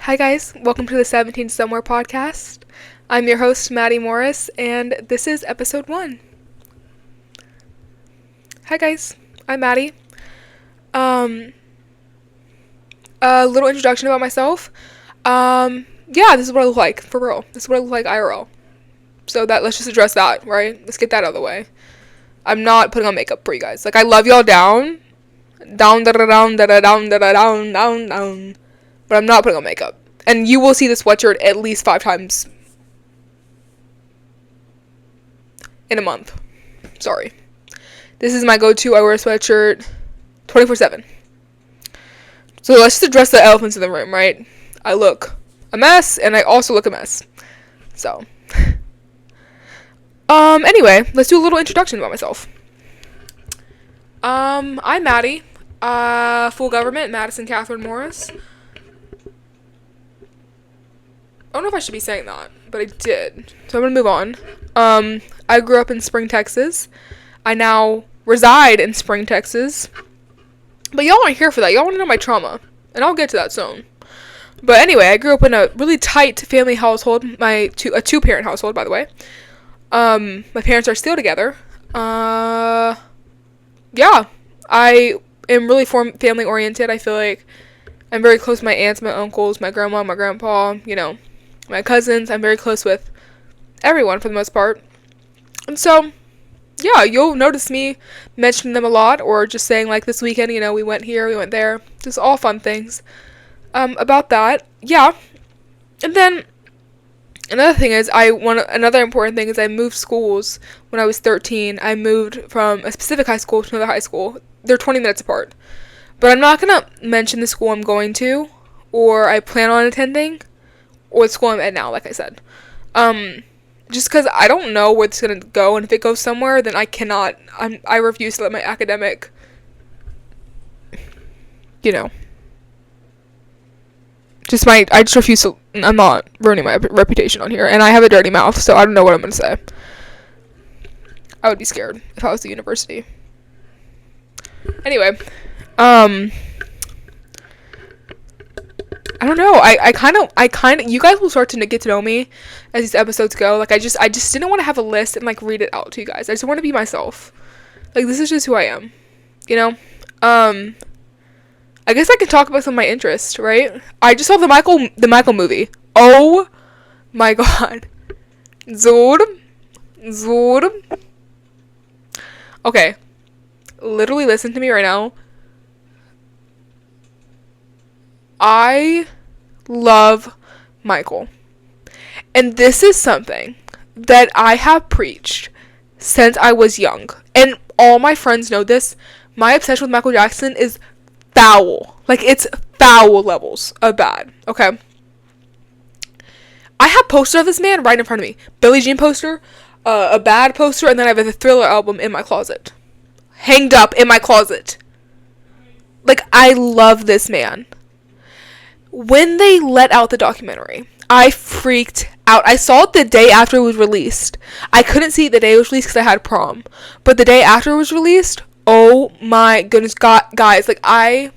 Hi guys, welcome to the 17 Somewhere podcast. I'm your host, Maddie Morris, and this is episode 1. Hi guys, I'm Maddie. A little introduction about myself. Yeah, this is what I look like, for real. This is what I look like IRL. So let's just address that, right? Let's get that out of the way. I'm not putting on makeup for you guys. Like, I love y'all down, da da da down, da da down, da da down, down, down. But I'm not putting on makeup. And you will see this sweatshirt at least 5 times in a month. Sorry. This is my go-to. I wear a sweatshirt 24/7. So let's just address the elephants in the room, right? I look a mess, and I also look a mess. So, anyway, let's do a little introduction about myself. I'm Maddie. Full government, Madison Catherine Morris. I don't know if I should be saying that, but I did. So I'm gonna move on. I grew up in Spring, Texas. I now reside in Spring, Texas. But y'all aren't here for that. Y'all want to know my trauma. And I'll get to that soon. But anyway, I grew up in a really tight family household. A two-parent household, by the way. My parents are still together. Yeah. I am really family-oriented. I feel like I'm very close to my aunts, my uncles, my grandma, my grandpa, my cousins. I'm very close with everyone for the most part. And so, yeah, you'll notice me mentioning them a lot, or just saying, like, this weekend, we went here, we went there. Just all fun things. About that, yeah. And then, another important thing is I moved schools when I was 13. I moved from a specific high school to another high school. They're 20 minutes apart. But I'm not going to mention the school I'm going to, or I plan on attending, or the school I'm at now, like I said. Just because I don't know where it's going to go, and if it goes somewhere, then I refuse to let my academic, I just refuse to, I'm not ruining my reputation on here, and I have a dirty mouth, so I don't know what I'm going to say. I would be scared if I was the university. Anyway, I don't know. I kind of, you guys will start to get to know me as these episodes go. Like, I just didn't want to have a list and, like, read it out to you guys. I just want to be myself. Like, this is just who I am, I guess I could talk about some of my interests, right? I just saw the Michael movie. Oh my god. Zord. Okay. Literally listen to me right now. I love Michael. And this is something that I have preached since I was young. And all my friends know this. My obsession with Michael Jackson is foul. Like, it's foul levels of bad. Okay? I have posters of this man right in front of me. Billie Jean poster, a Bad poster, and then I have a Thriller album in my closet. Hanged up in my closet. Like, I love this man. When they let out the documentary, I freaked out. I saw it the day after it was released. I couldn't see it the day it was released because I had prom. But the day after it was released, oh my goodness, guys, like, I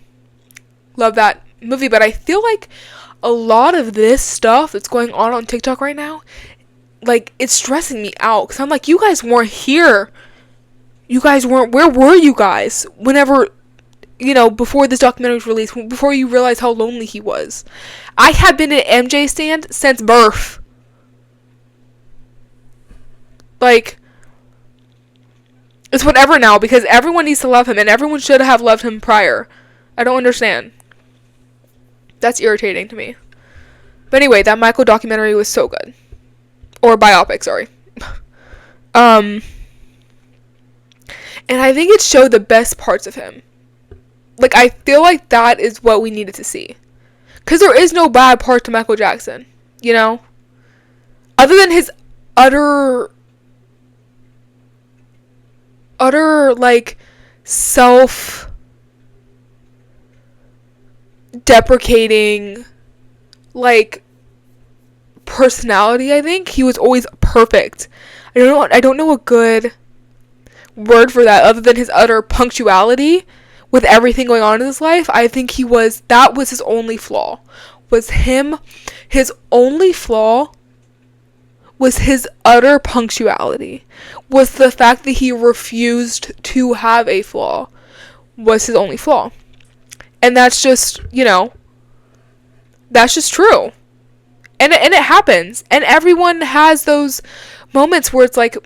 love that movie. But I feel like a lot of this stuff that's going on TikTok right now, like, it's stressing me out. Because I'm like, you guys weren't here. Where were you guys whenever, before this documentary was released, before you realized how lonely he was? I have been an MJ stand since birth. Like, it's whatever now, because everyone needs to love him, and everyone should have loved him prior. I don't understand. That's irritating to me. But anyway, that Michael documentary was so good. Or biopic, sorry. And I think it showed the best parts of him. Like, I feel like that is what we needed to see. Because there is no bad part to Michael Jackson, Other than his utter, like, self-deprecating, like, personality, I think. He was always perfect. I don't know a good word for that other than his utter punctuality with everything going on in his life. I think that was his only flaw, was him. His only flaw was his utter punctuality. Was the fact that he refused to have a flaw was his only flaw. And that's just, that's just true. And it happens. And everyone has those moments where it's like,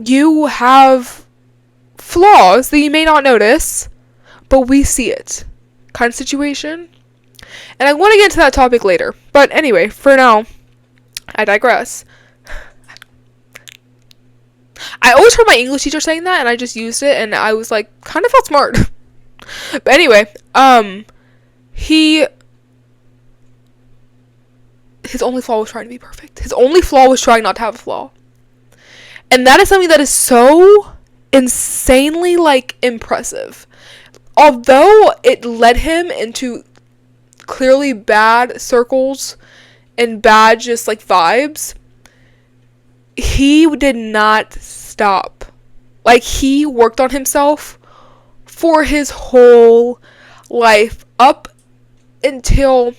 you have flaws that you may not notice, but we see it kind of situation. And I want to get into that topic later. But anyway, for now, I digress. I always heard my English teacher saying that, and I just used it, and I was like, kind of felt smart. But anyway, his only flaw was trying to be perfect. His only flaw was trying not to have a flaw. And that is something that is so insanely, impressive. Although it led him into clearly bad circles and bad just, vibes, he did not stop. He worked on himself for his whole life up until,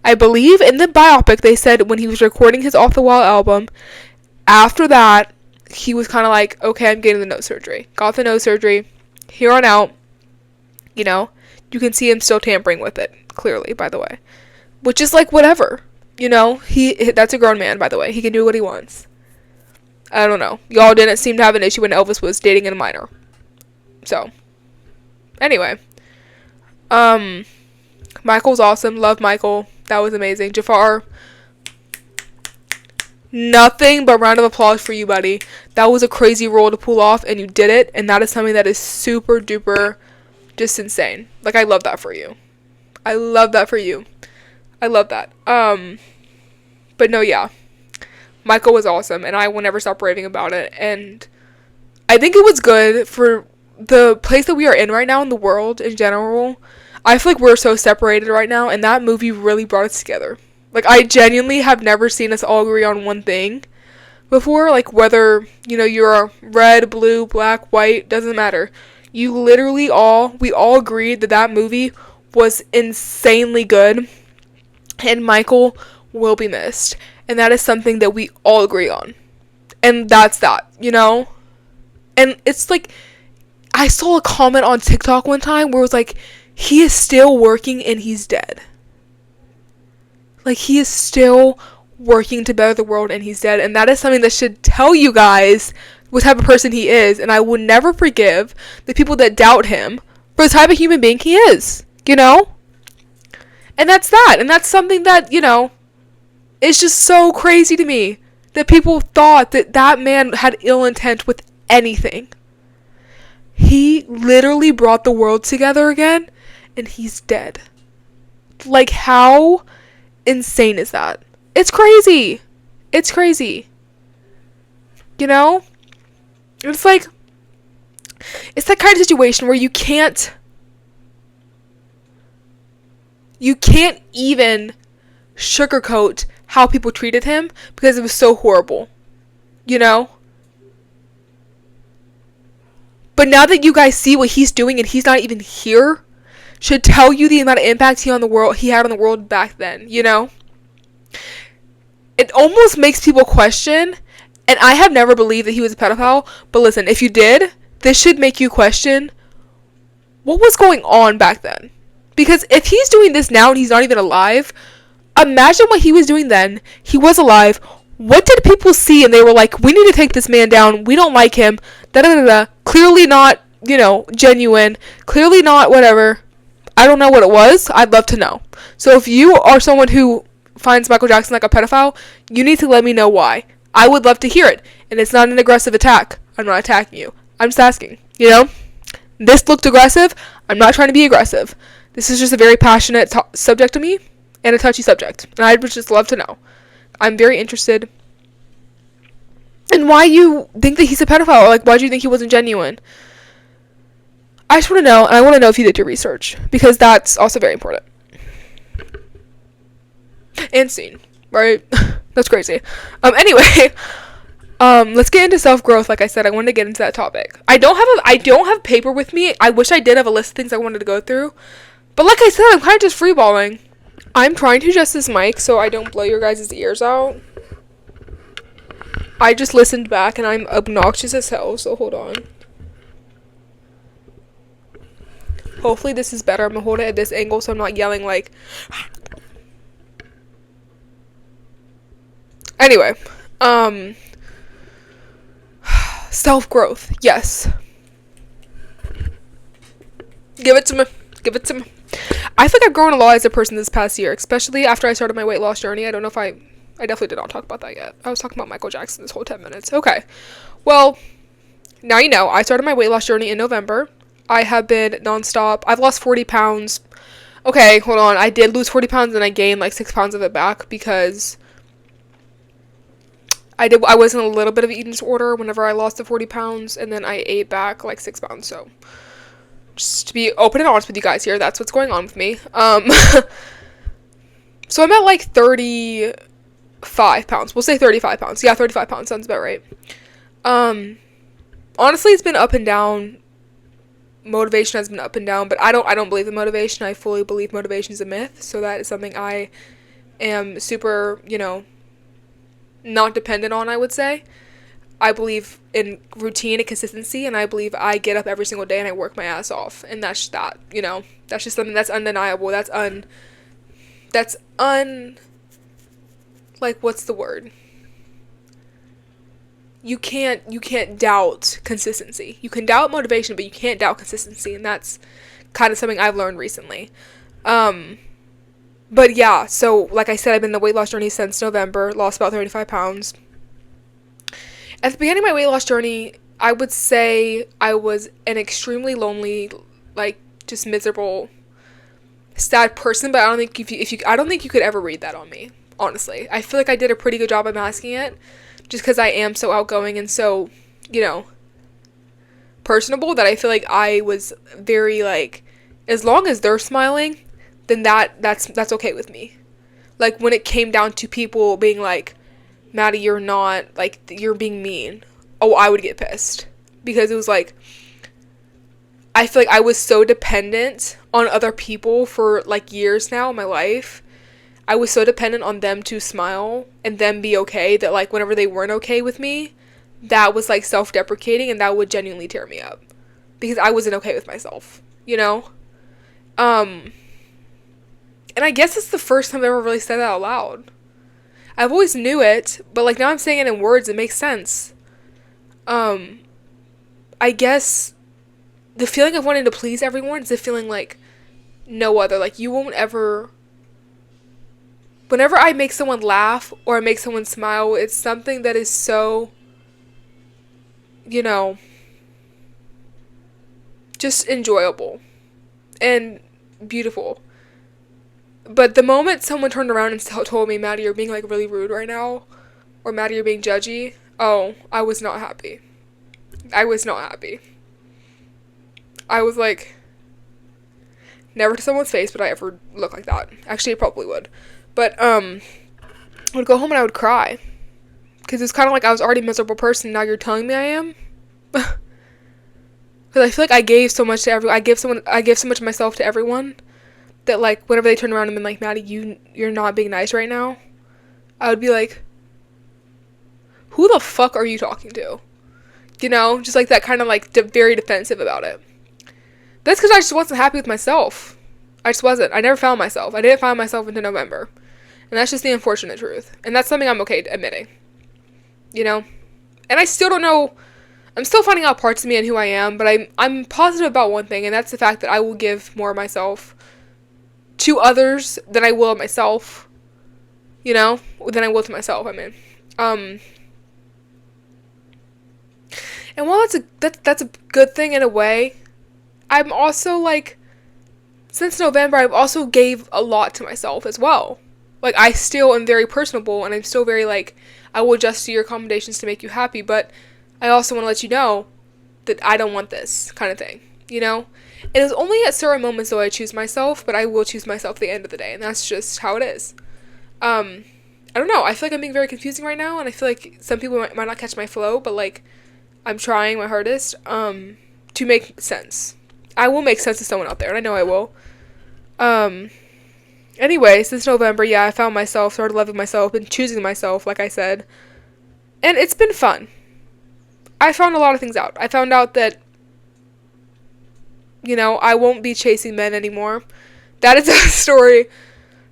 I believe in the biopic, they said when he was recording his Off the Wall album, after that, he was kind of like, okay, I'm getting the nose surgery. Got the nose surgery. Here on out, you can see him still tampering with it, clearly, by the way. Which is whatever. That's a grown man, by the way. He can do what he wants. I don't know. Y'all didn't seem to have an issue when Elvis was dating a minor. So, anyway. Michael's awesome. Love Michael. That was amazing. Jafar, nothing but round of applause for you, buddy. That was a crazy role to pull off, and you did it, and that is something that is super duper just insane. I love that for you. I love that for you. I love that. But no, yeah. Michael was awesome, and I will never stop raving about it, and I think it was good for the place that we are in right now in the world in general. I feel like we're so separated right now, and that movie really brought us together. I genuinely have never seen us all agree on one thing before, whether, you're red, blue, black, white, doesn't matter. We all agreed that movie was insanely good, and Michael will be missed. And that is something that we all agree on. And that's that, And it's I saw a comment on TikTok one time where it was he is still working and he's dead. He is still working to better the world and he's dead. And that is something that should tell you guys what type of person he is. And I will never forgive the people that doubt him for the type of human being he is, And that's that. And that's something that, it's just so crazy to me that people thought that man had ill intent with anything. He literally brought the world together again, and he's dead. How insane is that? It's crazy. It's crazy. It's it's that kind of situation where you can't even sugarcoat how people treated him because it was so horrible, But now that you guys see what he's doing and he's not even here, should tell you the amount of impact he had on the world back then, It almost makes people question, and I have never believed that he was a pedophile, but listen, if you did, this should make you question what was going on back then. Because if he's doing this now and he's not even alive, imagine what he was doing then. He was alive. What did people see? And they were like, we need to take this man down. We don't like him. Da-da-da-da. Clearly not, genuine. Clearly not whatever. I don't know what it was. I'd love to know. So if you are someone who finds Michael Jackson like a pedophile, you need to let me know why. I would love to hear it. And it's not an aggressive attack. I'm not attacking you. I'm just asking. This looked aggressive. I'm not trying to be aggressive. This is just a very passionate subject to me. And a touchy subject. And I would just love to know. I'm very interested in why you think that he's a pedophile. Why do you think he wasn't genuine? I just want to know, and I want to know if you did your research. Because that's also very important. And seen. Right? That's crazy. Anyway. Let's get into self-growth. Like I said, I wanted to get into that topic. I don't have paper with me. I wish I did have a list of things I wanted to go through. But like I said, I'm kind of just freeballing. I'm trying to adjust this mic so I don't blow your guys' ears out. I just listened back and I'm obnoxious as hell, so hold on. Hopefully this is better. I'm gonna hold it at this angle so I'm not yelling like... Anyway, self-growth, yes. Give it to me. Give it to me. I think I've grown a lot as a person this past year, especially after I started my weight loss journey. I don't know if I definitely did not talk about that yet. I was talking about Michael Jackson this whole 10 minutes. Okay. Well, now you know. I started my weight loss journey in November. I have been nonstop. I've lost 40 pounds. Okay, hold on. I did lose 40 pounds and I gained like 6 pounds of it back because I was in a little bit of an eating disorder whenever I lost the 40 pounds, and then I ate back like 6 pounds. So just to be open and honest with you guys here, that's what's going on with me. So I'm at like 35 pounds. We'll say 35 pounds. Yeah, 35 pounds sounds about right. Honestly, it's been up and down. Motivation has been up and down, but I don't believe in motivation. I fully believe motivation is a myth. So that is something I am super, not dependent on, I would say. I believe in routine and consistency, and I believe I get up every single day and I work my ass off, and that's that, that's just something that's undeniable. That's like, what's the word? You can't doubt consistency. You can doubt motivation, but you can't doubt consistency, and that's kind of something I've learned recently. But yeah, so like I said, I've been in the weight loss journey since November, lost about 35 pounds. At the beginning of my weight loss journey, I would say I was an extremely lonely, like, just miserable, sad person, but I don't think I don't think you could ever read that on me, honestly. I feel like I did a pretty good job of masking it, just because I am so outgoing and so, personable, that I feel like I was very, like, as long as they're smiling, then that's okay with me. Like, when it came down to people being like, Maddie, you're not, like, you're being mean. Oh, I would get pissed. Because it was like, I feel like I was so dependent on other people for, like, years now in my life. I was so dependent on them to smile and them be okay that, like, whenever they weren't okay with me, that was, like, self-deprecating, and that would genuinely tear me up. Because I wasn't okay with myself, And I guess it's the first time I've ever really said that out loud. I've always knew it, but, like, now I'm saying it in words, it makes sense. I guess the feeling of wanting to please everyone is a feeling like no other. Like, you won't ever... Whenever I make someone laugh or I make someone smile, it's something that is so, just enjoyable and beautiful. But the moment someone turned around and told me, Maddie, you're being, like, really rude right now, or Maddie, you're being judgy, oh, I was not happy. I was not happy. I was like, never to someone's face would I ever look like that. Actually, I probably would. But, I would go home and I would cry. Because it's kind of like I was already a miserable person, now you're telling me I am? Because I feel like I gave so much to everyone. I give so much of myself to everyone, that, like, whenever they turn around and been like, Maddie, you're not being nice right now, I would be like, who the fuck are you talking to? Just like that kind of, like, very defensive about it. That's because I just wasn't happy with myself. I just wasn't. I never found myself. I didn't find myself until November. And that's just the unfortunate truth. And that's something I'm okay admitting. And I still don't know. I'm still finding out parts of me and who I am, but I'm positive about one thing, and that's the fact that I will give more of myself to others than I will of myself, than I will to myself, I mean. And while that's a good thing in a way, I'm also, like, since November, I've also gave a lot to myself as well. Like, I still am very personable, and I'm still very, like, I will adjust to your accommodations to make you happy, but I also want to let you know that I don't want this kind of thing, It is only at certain moments, though, I choose myself, but I will choose myself at the end of the day, and that's just how it is. I don't know, I feel like I'm being very confusing right now, and I feel like some people might not catch my flow, but, like, I'm trying my hardest, to make sense. I will make sense to someone out there, and I know I will. Anyway, since November, yeah, I found myself, started loving myself, and choosing myself, like I said. And it's been fun. I found a lot of things out. I found out that, I won't be chasing men anymore. That is a story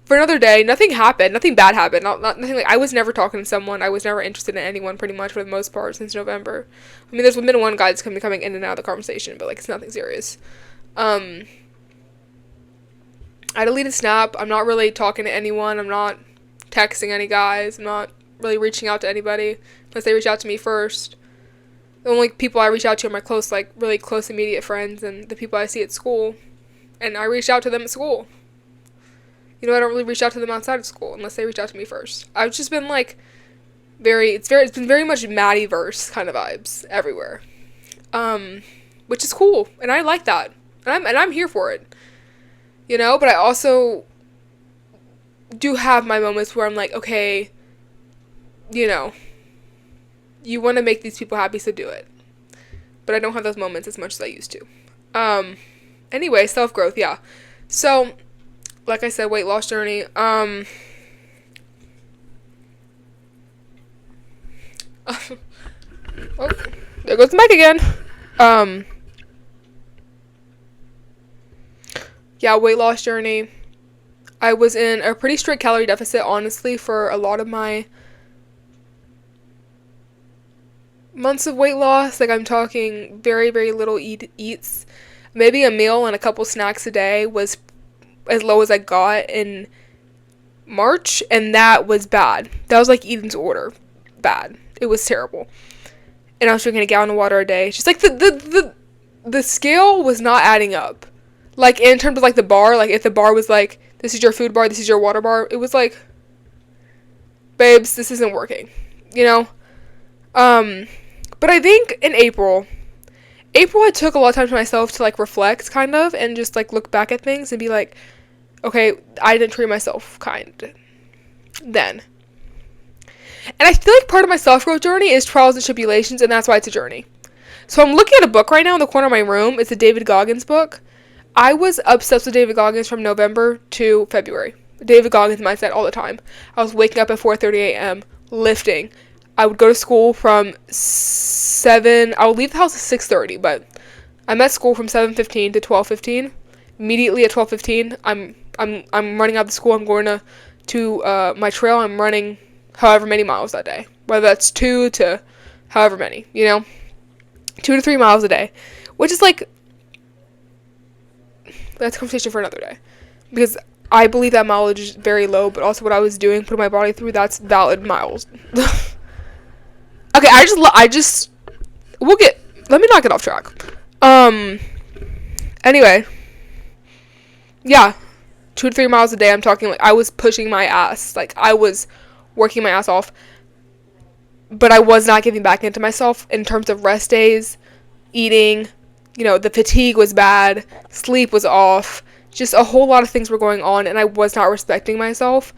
for another day. Nothing happened. Nothing bad happened. Nothing like, I was never talking to someone. I was never interested in anyone, pretty much, for the most part, since November. I mean, there's been one guy that's coming in and out of the conversation, but, like, it's nothing serious. I deleted Snap. I'm not really talking to anyone. I'm not texting any guys. I'm not really reaching out to anybody unless they reach out to me first. The only people I reach out to are my close, like, really close immediate friends and the people I see at school. And I reach out to them at school. I don't really reach out to them outside of school unless they reach out to me first. I've just been, like, it's been very much Maddie-verse kind of vibes everywhere. Which is cool. And I like that. And I'm here for it. But I also do have my moments where I'm like, okay, you want to make these people happy, so do it. But I don't have those moments as much as I used to. Anyway, self-growth, yeah. So, like I said, weight loss journey. Oh, there goes the mic again. Yeah, weight loss journey. I was in a pretty strict calorie deficit, honestly, for a lot of my months of weight loss. Like, I'm talking very, very little eats. Maybe a meal and a couple snacks a day was as low as I got in March, and that was bad. That was like Eden's order. Bad. It was terrible. And I was drinking a gallon of water a day. It's just like the scale was not adding up. Like, in terms of, like, the bar, like, if the bar was like, this is your food bar, this is your water bar, it was like, babes, this isn't working, But I think in April, I took a lot of time to myself to, like, reflect, kind of, and just, like, look back at things and be like, okay, I didn't treat myself kind then. And I feel like part of my self-growth journey is trials and tribulations, and that's why it's a journey. So I'm looking at a book right now in the corner of my room. It's a David Goggins book. I was obsessed with David Goggins from November to February. David Goggins mindset all the time. I was waking up at 4:30 a.m., lifting. I would go to school from 7. I would leave the house at 6:30, but I'm at school from 7:15 to 12:15. Immediately at 12:15, I'm running out of school. I'm going to my trail. I'm running however many miles that day, whether that's 2 to however many, 2 to 3 miles a day, which is like, that's a conversation for another day, because I believe that mileage is very low, but also what I was doing, putting my body through, that's valid miles. Okay, let me not get off track. Anyway, yeah, 2 to 3 miles a day. I'm talking, like, I was pushing my ass, like, I was working my ass off, but I was not giving back into myself in terms of rest days, eating, the fatigue was bad, sleep was off, just a whole lot of things were going on, and I was not respecting myself,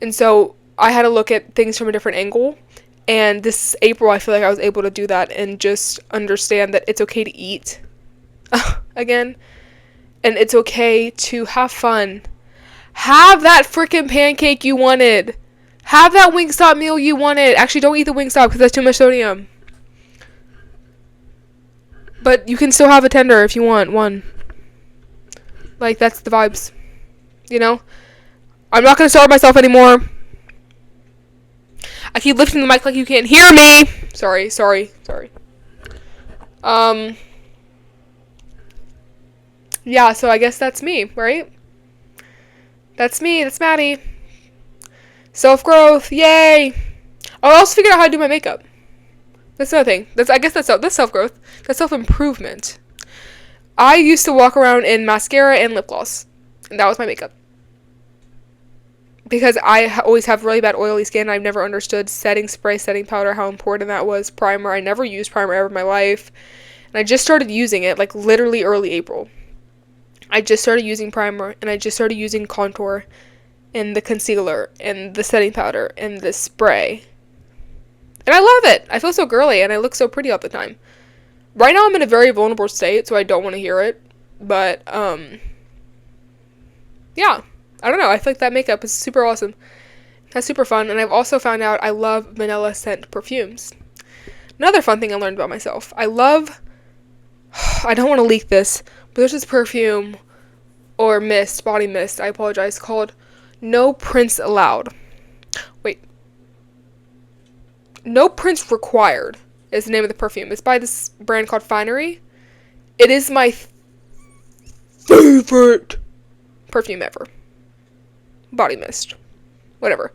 and so I had to look at things from a different angle. And this April, I feel like I was able to do that and just understand that it's okay to eat again. And it's okay to have fun. Have that freaking pancake you wanted. Have that Wingstop meal you wanted. Actually, don't eat the Wingstop because that's too much sodium. But you can still have a tender if you want one. Like, that's the vibes. I'm not going to starve myself anymore. I keep lifting the mic like you can't hear me. Sorry. Yeah, so I guess that's me, right? That's me. That's Maddie. Self-growth. Yay. I also figured out how to do my makeup. That's another thing. That's self-growth. That's self-improvement. I used to walk around in mascara and lip gloss. And that was my makeup. Because I always have really bad oily skin. I've never understood setting spray, setting powder, how important that was. Primer. I never used primer ever in my life. And I just started using it, like, literally early April. I just started using primer. And I just started using contour. And the concealer. And the setting powder. And the spray. And I love it. I feel so girly. And I look so pretty all the time. Right now I'm in a very vulnerable state. So I don't want to hear it. But, yeah. I don't know. I feel like that makeup is super awesome. That's super fun. And I've also found out I love vanilla scent perfumes. Another fun thing I learned about myself. I don't want to leak this, but there's this perfume or mist, body mist, I apologize, called No Prints Allowed. Wait. No Prints Required is the name of the perfume. It's by this brand called Finery. It is my favorite perfume ever. Body mist. Whatever.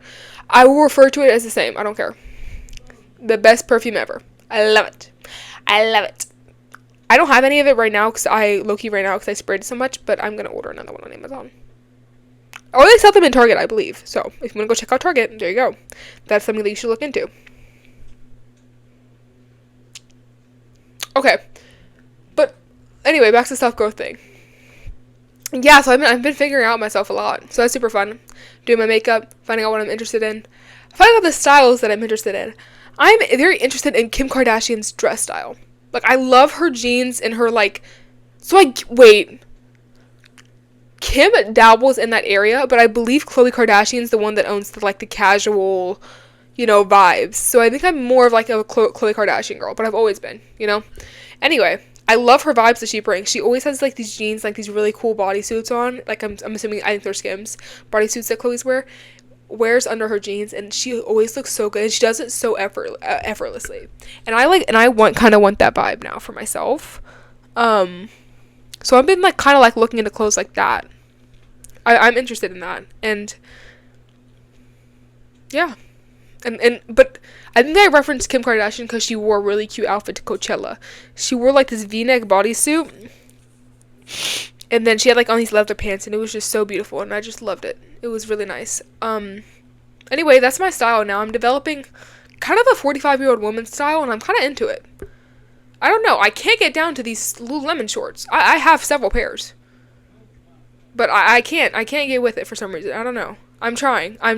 I will refer to it as the same. I don't care. The best perfume ever. I love it. I love it. I don't have any of it right now because I sprayed it so much, but I'm going to order another one on Amazon. Or they sell them in Target, I believe. So if you want to go check out Target, there you go. That's something that you should look into. Okay. But anyway, back to the self-growth thing. Yeah, so I've been figuring out myself a lot. So that's super fun. Doing my makeup, finding out what I'm interested in, finding out the styles that I'm interested in. I'm very interested in Kim Kardashian's dress style. Like, I love her jeans and her, like... Wait. Kim dabbles in that area, but I believe Khloe Kardashian's the one that owns the casual, vibes. So I think I'm more of, like, a Khloe Kardashian girl, but I've always been, Anyway, I love her vibes that she brings. She always has, like, these jeans, like, these really cool bodysuits on. Like, I'm assuming, I think they're Skims. Bodysuits that Khloe's wears under her jeans, and she always looks so good, and she does it so effortlessly. And I want that vibe now for myself. So I've been looking into clothes like that. I'm interested in that, and yeah, but I think I referenced Kim Kardashian because she wore a really cute outfit to Coachella. She wore this V-neck bodysuit, and then she had on these leather pants, and it was just so beautiful, and I just loved it. It was really nice. Anyway, that's my style now. I'm developing kind of a 45-year-old woman style, and I'm kind of into it. I don't know. I can't get down to these Lululemon shorts. I have several pairs. But I can't get with it for some reason. I don't know. I'm trying. I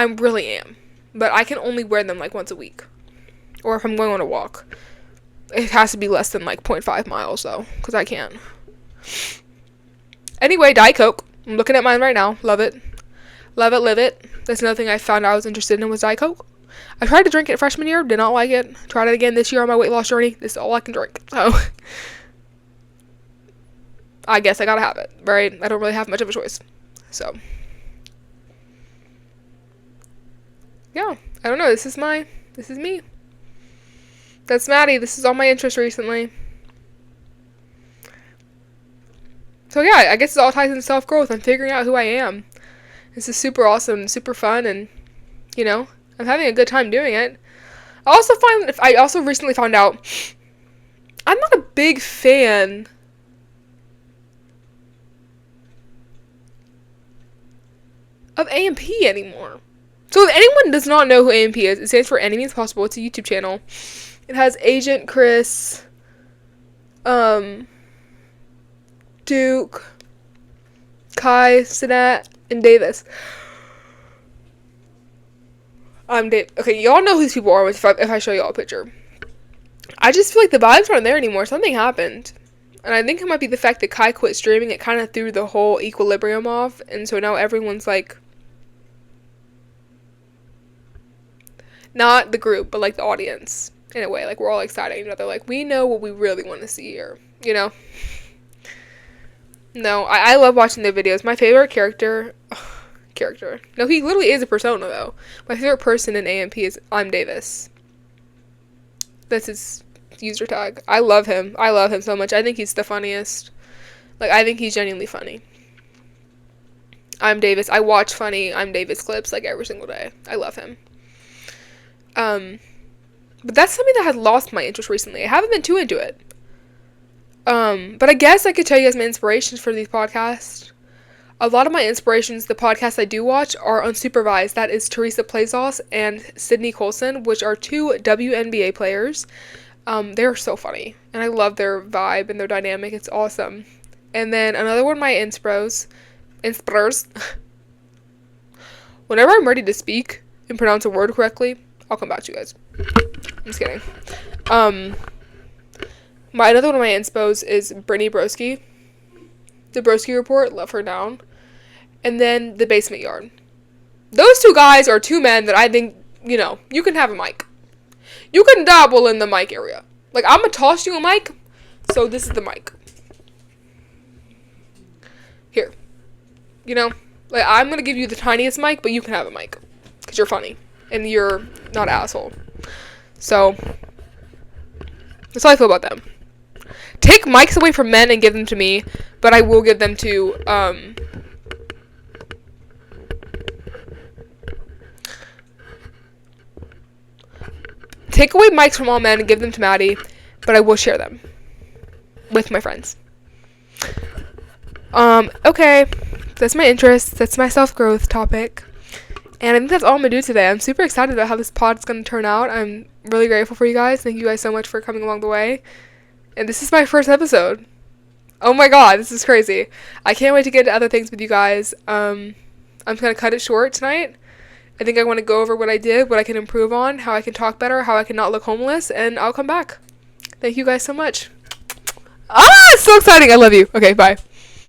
really am. But I can only wear them once a week. Or if I'm going on a walk. It has to be less than 0.5 miles though. Because I can't. Anyway, Diet Coke. I'm looking at mine right now. Love it. Love it, live it. That's another thing I found out I was interested in was Diet Coke. I tried to drink it freshman year. Did not like it. Tried it again this year on my weight loss journey. This is all I can drink. So I guess I gotta have it. Right? I don't really have much of a choice. So yeah. I don't know. This is me. That's Maddie. This is all my interests recently. So yeah, I guess it all ties into self-growth. I'm figuring out who I am. This is super awesome and super fun, and I'm having a good time doing it. I also recently found out I'm not a big fan of A&P anymore. So if anyone does not know who A&P is, it stands for Any Means Possible. It's a YouTube channel. It has Agent Chris, Duke, Kai, Sinat, and Davis. Okay, y'all know who these people are if I show y'all a picture. I just feel like the vibes aren't there anymore. Something happened. And I think it might be the fact that Kai quit streaming. It kind of threw the whole equilibrium off. And so now everyone's not the group, but the audience. In a way, we're all excited. They're we know what we really want to see here. No, I love watching their videos. My favorite character. No, he literally is a persona, though. My favorite person in A&P is I'm Davis. That's his user tag. I love him. I love him so much. I think he's the funniest. I think he's genuinely funny. I'm Davis. I watch funny I'm Davis clips, every single day. I love him. But that's something that has lost my interest recently. I haven't been too into it. But I guess I could tell you guys my inspirations for these podcasts. A lot of my inspirations, the podcasts I do watch, are unsupervised. That is Teresa Plazos and Sydney Colson, which are two WNBA players. They're so funny, and I love their vibe and their dynamic. It's awesome. And then another one of my inspires. Whenever I'm ready to speak and pronounce a word correctly, I'll come back to you guys. I'm just kidding. Another one of my inspos is Brittany Broski. The Broski Report, love her down. And then the Basement Yard. Those two guys are two men that I think, you know, you can have a mic. You can dabble in the mic area. Like, I'm gonna toss you a mic, so this is the mic. Here. You know? Like, I'm gonna give you the tiniest mic, but you can have a mic. Because you're funny. And you're not an asshole. So, that's how I feel about them. Take mics away from men and give them to me, but I will give them to, take away mics from all men and give them to Maddie, but I will share them with my friends. Okay. That's my interest. That's my self-growth topic. And I think that's all I'm going to do today. I'm super excited about how this pod is going to turn out. I'm really grateful for you guys. Thank you guys so much for coming along the way. And this is my first episode. Oh my god, this is crazy. I can't wait to get into other things with you guys. I'm just going to cut it short tonight. I think I want to go over what I did, what I can improve on, how I can talk better, how I can not look homeless, and I'll come back. Thank you guys so much. Ah, it's so exciting. I love you. Okay, bye.